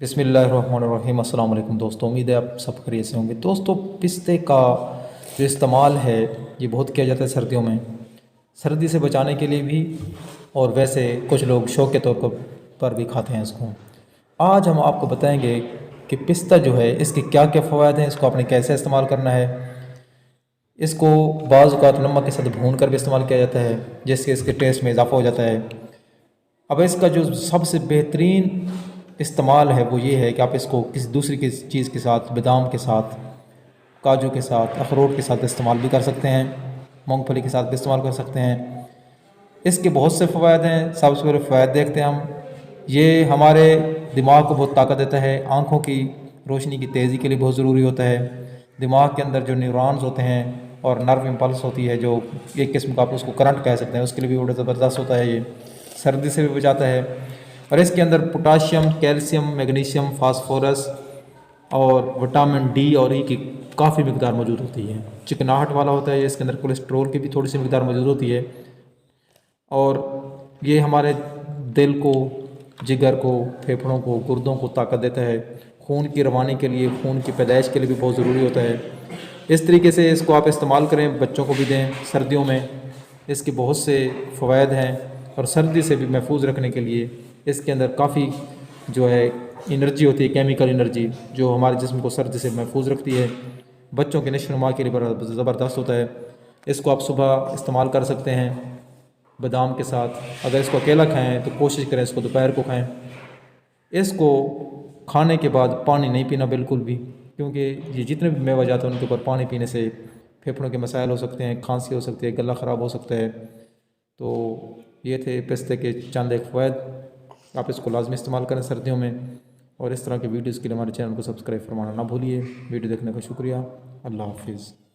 बिस्मिल्लाहिर्रहमानिर्रहीम। अस्सलाम वालेकुम दोस्तों, उम्मीद है आप सब खैरियत से होंगे। दोस्तों, पिस्ते का जो इस्तेमाल है ये बहुत किया जाता है सर्दियों में, सर्दी से बचाने के लिए भी, और वैसे कुछ लोग शौक के तौर पर भी खाते हैं इसको। आज हम आपको बताएंगे कि पिस्ता जो है इसके क्या क्या फ़वाद हैं, इसको आपने कैसे इस्तेमाल करना है। इसको बाज़ औक़ात नमक के साथ भून कर भी इस्तेमाल किया जाता है, जिससे इसके टेस्ट में इजाफ़ा हो जाता है। अब इसका जो सबसे बेहतरीन इस्तेमाल है वो ये है कि आप इसको किसी दूसरी किसी चीज़ के साथ, बादाम के साथ, काजू के साथ, अखरोट के साथ इस्तेमाल भी कर सकते हैं, मूंगफली के साथ भी इस्तेमाल कर सकते हैं। इसके बहुत से फ़वाद हैं। सबसे पहले फ़वाद देखते हैं हम। ये हमारे दिमाग को बहुत ताकत देता है, आँखों की रोशनी की तेज़ी के लिए बहुत ज़रूरी होता है। दिमाग के अंदर जो न्यूरॉन्स होते हैं और नर्व इम्पल्स होती है, जो एक किस्म का आप उसको करंट कह सकते हैं, उसके लिए भी बड़ा ज़बरदस्त होता है। ये सर्दी से भी बचाता है। और इसके अंदर पोटाशियम, कैल्शियम, मैग्नीशियम, फास्फोरस और विटामिन डी और ई की काफ़ी मकदार मौजूद होती है। चिकनाहट वाला होता है। इसके अंदर कोलेस्ट्रोल की भी थोड़ी सी मकदार मौजूद होती है। और ये हमारे दिल को, जिगर को, फेफड़ों को, गुर्दों को ताकत देता है। खून की रवानी के लिए, खून की पैदाइश के लिए भी बहुत ज़रूरी होता है। इस तरीके से इसको आप इस्तेमाल करें, बच्चों को भी दें सर्दियों में। इसके बहुत से फ़वाद हैं। और सर्दी से भी महफूज रखने के लिए इसके अंदर काफ़ी जो है एनर्जी होती है, केमिकल एनर्जी, जो हमारे जिस्म को सर्दी से महफूज रखती है। बच्चों के नशो-नुमा के लिए बड़ा ज़बरदस्त होता है। इसको आप सुबह इस्तेमाल कर सकते हैं बादाम के साथ। अगर इसको अकेला खाएं तो कोशिश करें इसको दोपहर को खाएं। इसको खाने के बाद पानी नहीं पीना बिल्कुल भी, क्योंकि ये जितने भी मेवा जाते हैं उनके ऊपर पानी पीने से फेफड़ों के मसाइल हो सकते हैं, खांसी हो सकती है, गला ख़राब हो सकता है। तो ये थे पिस्ते के चंद एक फ़वाद। आप इसको लाजमी इस्तेमाल करें सर्दियों में। और इस तरह के वीडियोज़ के लिए हमारे चैनल को सब्सक्राइब फरमाना ना भूलिए। वीडियो देखने का शुक्रिया। अल्लाह हाफिज़।